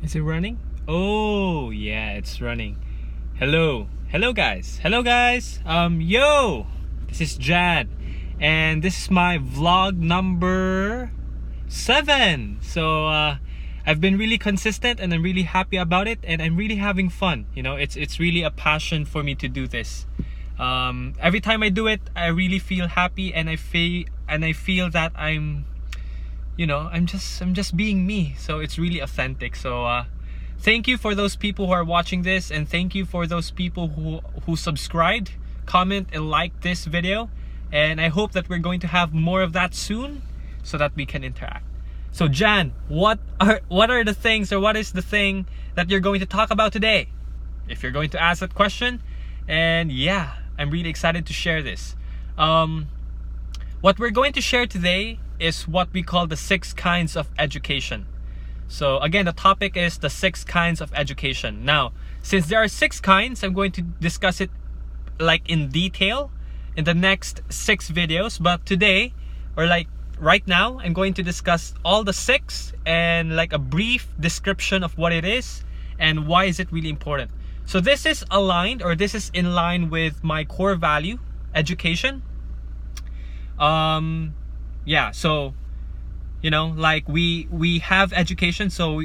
Is it running? Oh, yeah, it's running. Hello. Hello guys. Hello guys. Yo. This is Jad and this is my vlog number 7. So I've been really consistent and I'm really happy about it and I'm really having fun. You know, it's really a passion for me to do this. Every time I do it, I really feel happy and I feel that I'm just being me. So it's really authentic. So thank you for those people who are watching this, and thank you for those people who subscribed, comment, and like this video. And I hope that we're going to have more of that soon so that we can interact. So Jan, what are the things, or what is the thing that you're going to talk about today? If you're going to ask that question. And yeah, I'm really excited to share this. What we're going to share today is what we call the 6 kinds of education. So again, the topic is the 6 kinds of education. Now, since there are 6 kinds, I'm going to discuss it like in detail in the next 6 videos. But today, or like right now, I'm going to discuss all the 6 and like a brief description of what it is and why is it really important. So this is aligned, or this is in line with my core value, education. Yeah, so like we have education, so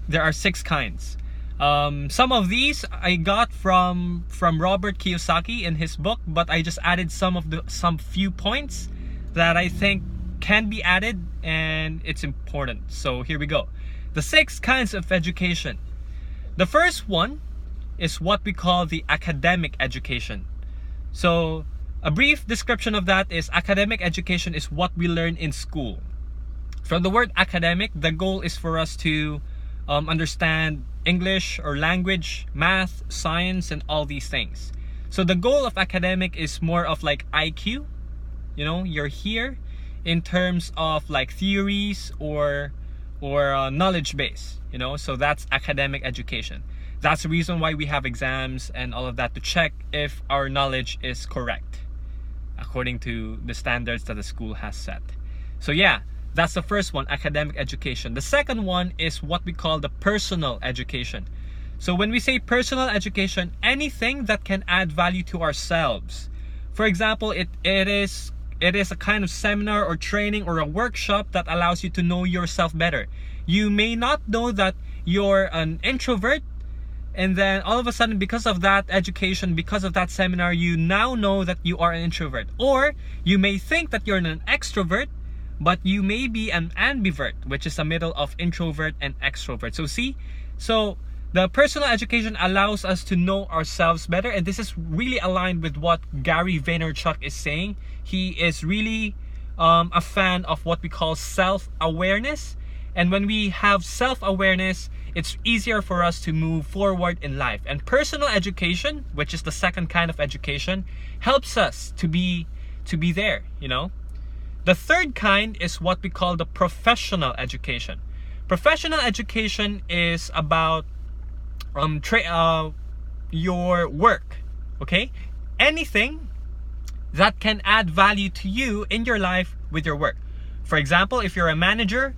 there are 6 kinds. Some of these I got from Robert Kiyosaki in his book, but I just added some few points that I think can be added and it's important. So here we go. The 6 kinds of education. The first one is what we call the academic education. So a brief description of that is academic education is what we learn in school. From the word academic, the goal is for us to understand English or language, math, science, and all these things. So the goal of academic is more of like IQ. You're here in terms of like theories or knowledge base. So that's academic education. That's the reason why we have exams and all of that, to check if our knowledge is correct according to the standards that the school has set. So yeah, that's the first one, academic education. The second one is what we call the personal education. So when we say personal education, anything that can add value to ourselves. For example, it is a kind of seminar or training or a workshop that allows you to know yourself better. You may not know that you're an introvert, and then all of a sudden, because of that education, because of that seminar, you now know that you are an introvert. Or you may think that you're an extrovert, but you may be an ambivert, which is a middle of introvert and extrovert. So the personal education allows us to know ourselves better. And this is really aligned with what Gary Vaynerchuk is saying. He is really a fan of what we call self-awareness. And when we have self-awareness, it's easier for us to move forward in life. And personal education, which is the second kind of education, helps us to be there, The third kind is what we call the professional education. Professional education is about your work, okay? Anything that can add value to you in your life with your work. For example, if you're a manager,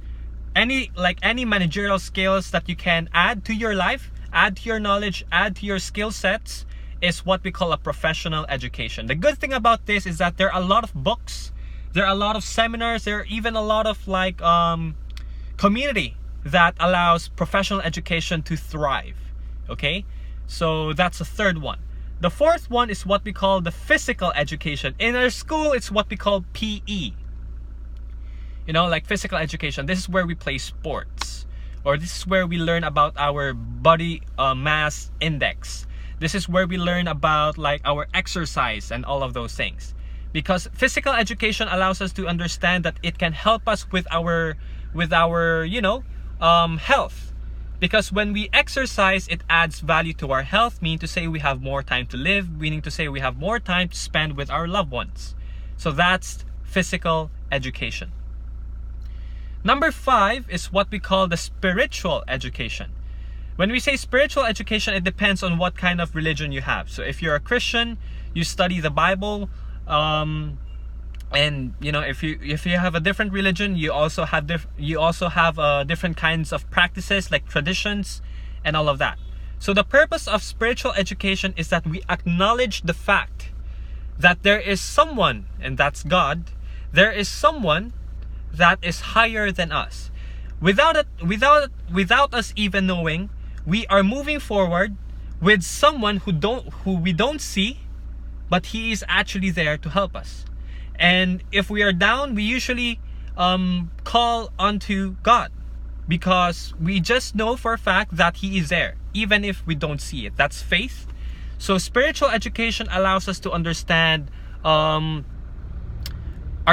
any managerial skills that you can add to your life, add to your knowledge, add to your skill sets, is what we call a professional education. The good thing about this is that there are a lot of books, there are a lot of seminars, there are even a lot of community that allows professional education to thrive. Okay, so that's the third one. The fourth one is what we call the physical education. In our school, it's what we call PE. Like physical education. This is where we play sports, or this is where we learn about our body mass index. This is where we learn about like our exercise and all of those things. Because physical education allows us to understand that it can help us with our health. Because when we exercise, it adds value to our health, meaning to say we have more time to live, meaning to say we have more time to spend with our loved ones. So that's physical education. Number 5 is what we call the spiritual education. When we say spiritual education, it depends on what kind of religion you have. So if you're a Christian, you study the Bible, And you know, if you have a different religion, you also have different kinds of practices, like traditions and all of that. So the purpose of spiritual education is that we acknowledge the fact that there is someone, and that's God. There is someone that is higher than us. Without us even knowing, we are moving forward with someone who we don't see, but he is actually there to help us. And if we are down, we usually call onto God, because we just know for a fact that he is there, even if we don't see it. That's faith. So spiritual education allows us to understand our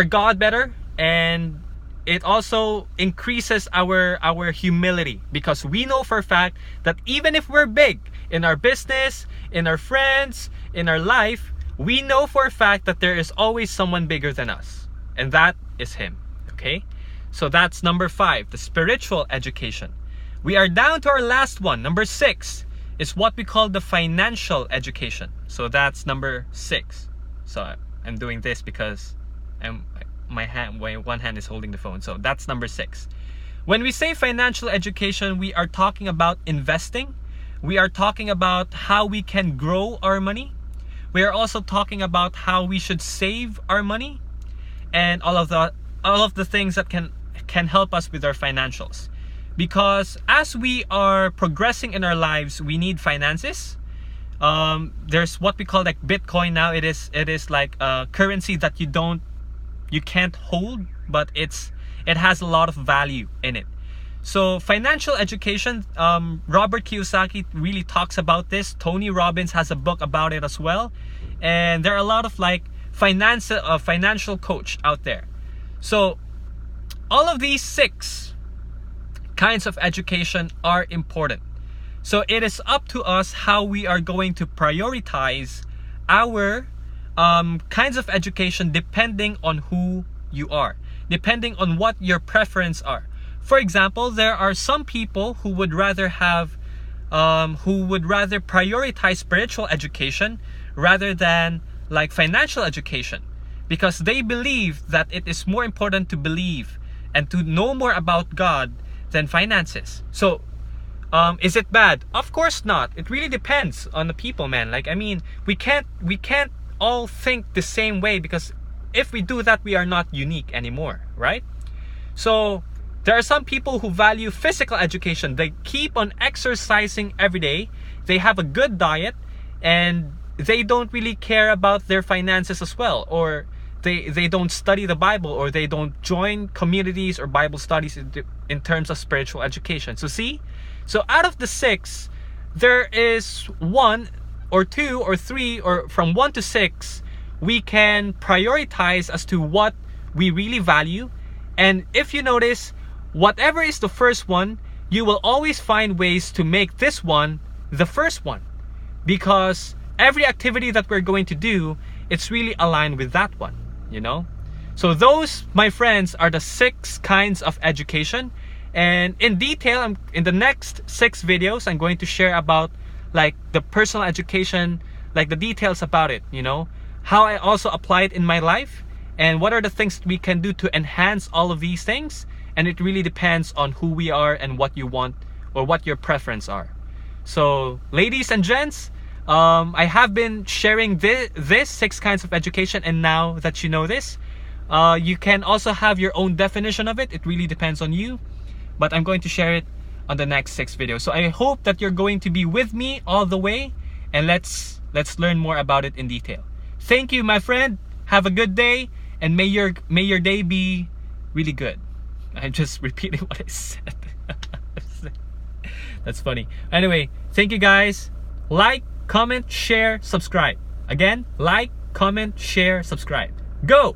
God better, and it also increases our humility, because we know for a fact that even if we're big in our business, in our friends, in our life, we know for a fact that there is always someone bigger than us, and that is him. Okay, so that's number 5, the spiritual education. We are down to our last one. Number 6 is what we call the financial education. So that's number 6. So I'm doing this because my one hand is holding the phone. So that's number 6. When we say financial education, we are talking about investing. We are talking about how we can grow our money. We are also talking about how we should save our money, and all of the things that can help us with our financials. Because as we are progressing in our lives, we need finances. There's what we call like Bitcoin now. It is like a currency that you can't hold, but it has a lot of value in it. So financial education, Robert Kiyosaki really talks about this. Tony Robbins has a book about it as well. And there are a lot of like financial coach out there. So all of these 6 kinds of education are important. So it is up to us how we are going to prioritize our kinds of education, depending on who you are, depending on what your preference are. For example, there are some people who would rather prioritize spiritual education rather than like financial education, because they believe that it is more important to believe and to know more about God than finances. So is it bad? Of course not. It really depends on the people, man. Like, I mean, we can't all think the same way, because if we do that, we are not unique anymore, right? So there are some people who value physical education. They keep on exercising every day. They have a good diet, and they don't really care about their finances as well. Or they don't study the Bible, or they don't join communities or Bible studies in terms of spiritual education. So see? So out of the 6, there is 1 or 2 or 3, or from 1 to 6, we can prioritize as to what we really value. And if you notice, whatever is the first one, you will always find ways to make this one the first one, because every activity that we're going to do, it's really aligned with that one, you know? So those, my friends, are the 6 kinds of education. And in detail, in the next 6 videos, I'm going to share about like the personal education, like the details about it, you know, how I also apply it in my life, and what are the things we can do to enhance all of these things. And it really depends on who we are and what you want, or what your preference are. So ladies and gents, I have been sharing this 6 kinds of education, and now that you know this, you can also have your own definition of it. It really depends on you, but I'm going to share it on the next 6 videos. So I hope that you're going to be with me all the way, and let's learn more about it in detail. Thank you, my friend. Have a good day, and may your day be really good. I'm just repeating what I said. That's funny. Anyway, thank you guys. Like, comment, share, subscribe. Again, like, comment, share, subscribe. Go!